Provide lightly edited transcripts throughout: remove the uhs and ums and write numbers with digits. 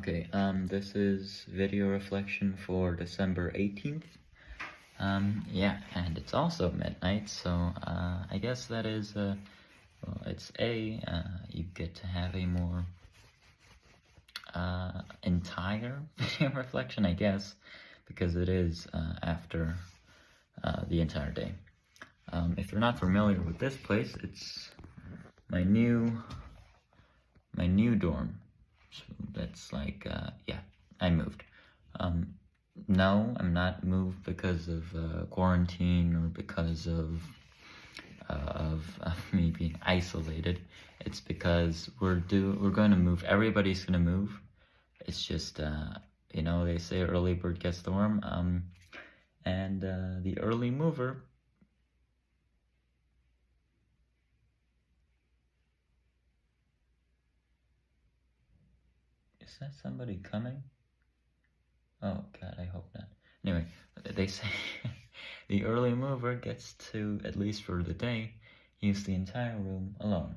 Okay, this is video reflection for December 18th. Yeah, and it's also midnight, so, I guess that is, well, it's you get to have a more, entire video reflection, I guess, because it is, after, the entire day. If you're not familiar with this place, it's my new dorm. So that's like, yeah, I moved. No, I'm not moved because of quarantine or because of me being isolated. It's because we're going to move. Everybody's gonna move. It's just, you know, they say early bird gets the worm. And the early mover. Is that somebody coming? Oh God, I hope not. Anyway, they say the early mover gets to, at least for the day, use the entire room alone.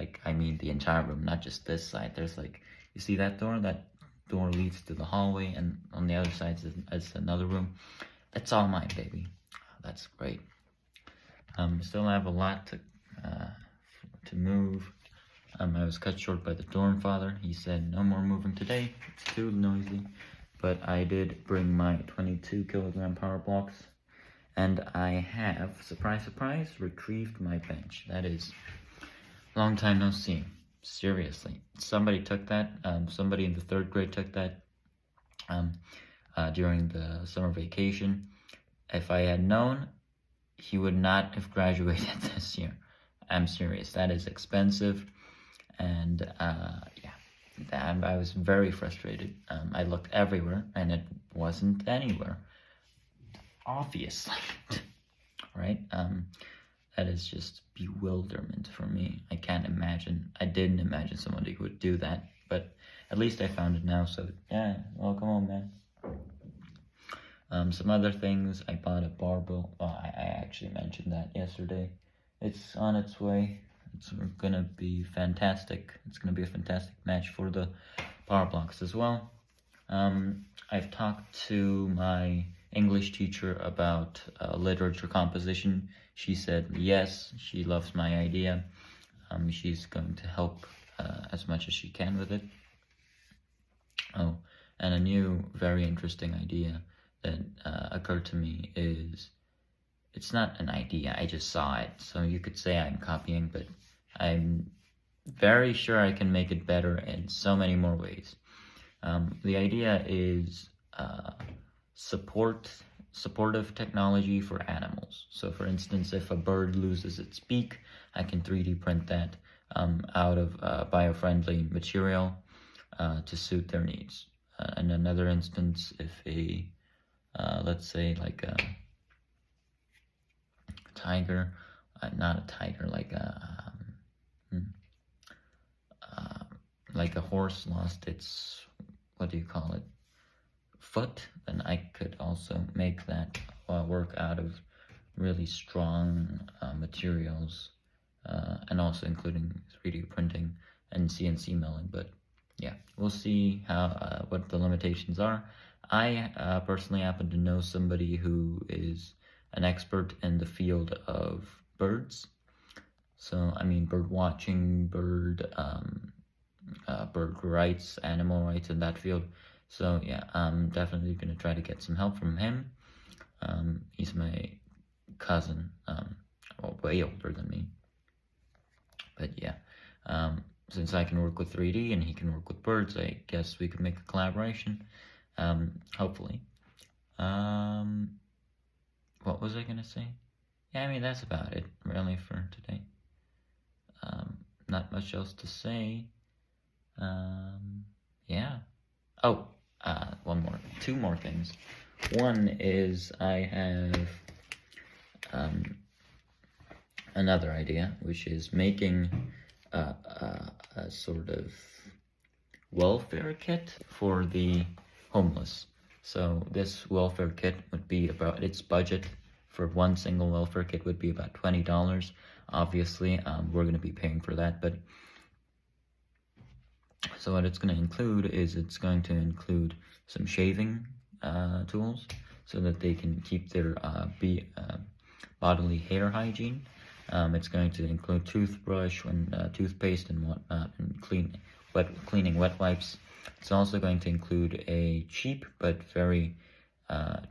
Like, I mean the entire room, not just this side. There's like, you see that door? That door leads to the hallway, and on the other side is another room. That's all mine, baby. That's great. Still have a lot to move. I was cut short by the dorm father. He said, no more moving today, it's too noisy. But I did bring my 22 kilogram power blocks, and I have, surprise, surprise, retrieved my bench. That is, long time no see. Seriously. Somebody took that, somebody in the 3rd grade took that during the summer vacation. If I had known, he would not have graduated this year. I'm serious, that is expensive. And yeah, I was very frustrated. I looked everywhere and it wasn't anywhere, obviously. Right? That is just bewilderment for me. I didn't imagine somebody who would do that, but at least I found it now, so yeah, welcome home, man. Some other things, I bought a barbell. I actually mentioned that yesterday. It's on its way. It's gonna be fantastic. It's gonna be a fantastic match for the power blocks as well. I've talked to my English teacher about literature composition. She said yes, she loves my idea. She's going to help as much as she can with it. Oh, and a new, very interesting idea that occurred to me is, it's not an idea, I just saw it. So you could say I'm copying, but I'm very sure I can make it better in so many more ways. The idea is supportive technology for animals. So for instance, if a bird loses its beak, I can 3D print that out of bio-friendly material to suit their needs. In another instance, if a, let's say like a tiger, not a tiger, like a horse lost its, what do you call it, foot, then I could also make that work out of really strong materials, and also including 3D printing and CNC milling. But yeah, we'll see how what the limitations are. I personally happen to know somebody who is an expert in the field of birds. So, I mean, bird watching, bird rights, animal rights in that field. So, yeah, I'm definitely going to try to get some help from him. He's my cousin, well, way older than me. But, yeah, since I can work with 3D and he can work with birds, I guess we could make a collaboration, hopefully. What was I going to say? Yeah, I mean, that's about it, really, for today. Not much else to say. Yeah. Oh, two more things. One is I have another idea, which is making a sort of welfare kit for the homeless. So this welfare kit would be about, its budget for one single welfare kit would be about $20. Obviously, we're going to be paying for that, but So what it's going to include is it's going to include some shaving tools so that they can keep their bodily hair hygiene. It's going to include toothbrush and toothpaste and whatnot, and cleaning wet wipes. It's also going to include a cheap but very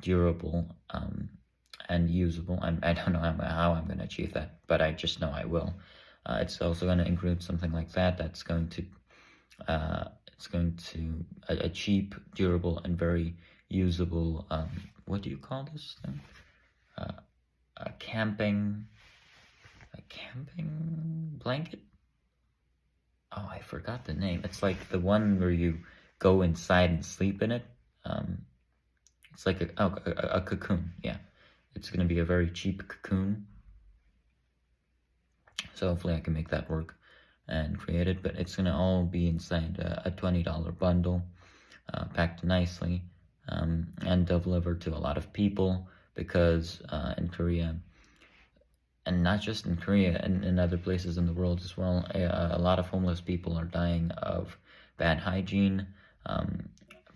durable and usable. I don't know how I'm going to achieve that, but I just know I will. It's also going to include something like that. That's going to a cheap, durable, and very usable. What do you call this thing? A camping blanket. Oh, I forgot the name. It's like the one where you go inside and sleep in it. It's like a cocoon. Yeah, it's gonna be a very cheap cocoon. So hopefully I can make that work and create it. But it's gonna all be inside a $20 bundle, packed nicely, and delivered to a lot of people, because in Korea, and not just in Korea, and in other places in the world as well, a lot of homeless people are dying of bad hygiene,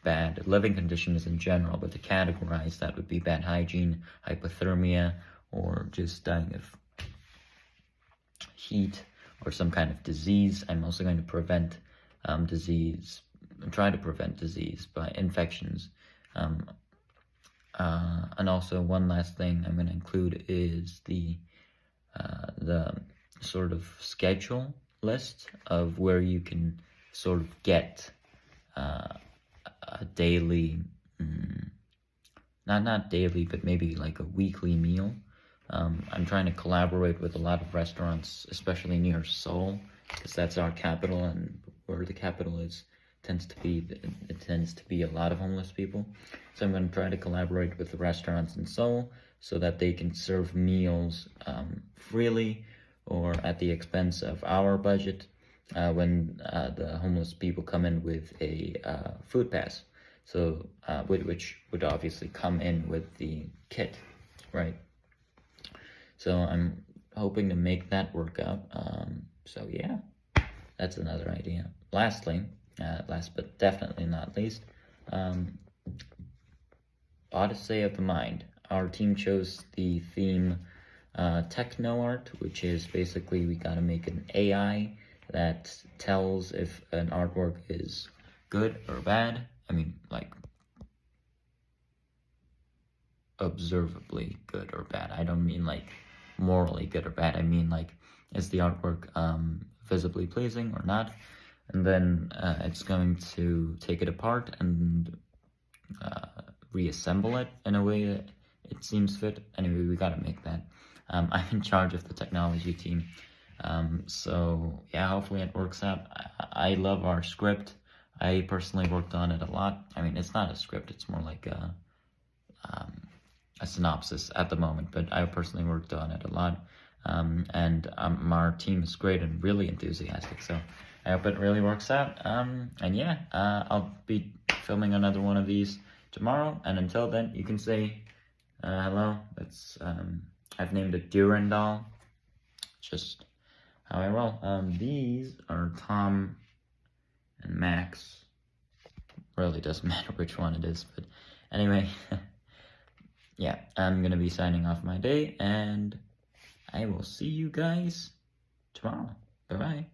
bad living conditions in general, but to categorize that would be bad hygiene, hypothermia, or just dying of heat or some kind of disease. I'm also going to try to prevent disease by infections. And also one last thing I'm going to include is the sort of schedule list of where you can sort of get a daily, not daily, but maybe like a weekly meal. I'm trying to collaborate with a lot of restaurants, especially near Seoul, because that's our capital, and where the capital is tends to be a lot of homeless people. So I'm going to try to collaborate with the restaurants in Seoul so that they can serve meals freely or at the expense of our budget when the homeless people come in with a food pass. So which would obviously come in with the kit, right? So I'm hoping to make that work out. So yeah, that's another idea. Lastly, last but definitely not least, Odyssey of the Mind. Our team chose the theme techno art, which is basically we gotta make an AI that tells if an artwork is good or bad. I mean, like, observably good or bad. I don't mean like morally good or bad. I mean like, is the artwork visibly pleasing or not? And then it's going to take it apart and reassemble it in a way that it seems fit. Anyway, we gotta make that. I'm in charge of the technology team. So yeah, hopefully it works out. I love our script. I personally worked on it a lot. I mean, it's not a script, it's more like a synopsis at the moment, but I personally worked on it a lot. And our team is great and really enthusiastic, so I hope it really works out. And yeah, I'll be filming another one of these tomorrow, and until then, you can say hello. It's I've named it Durandal, just how I roll. These are Tom and Max. Really doesn't matter which one it is, but anyway, yeah, I'm gonna be signing off my day, and I will see you guys tomorrow. Bye-bye.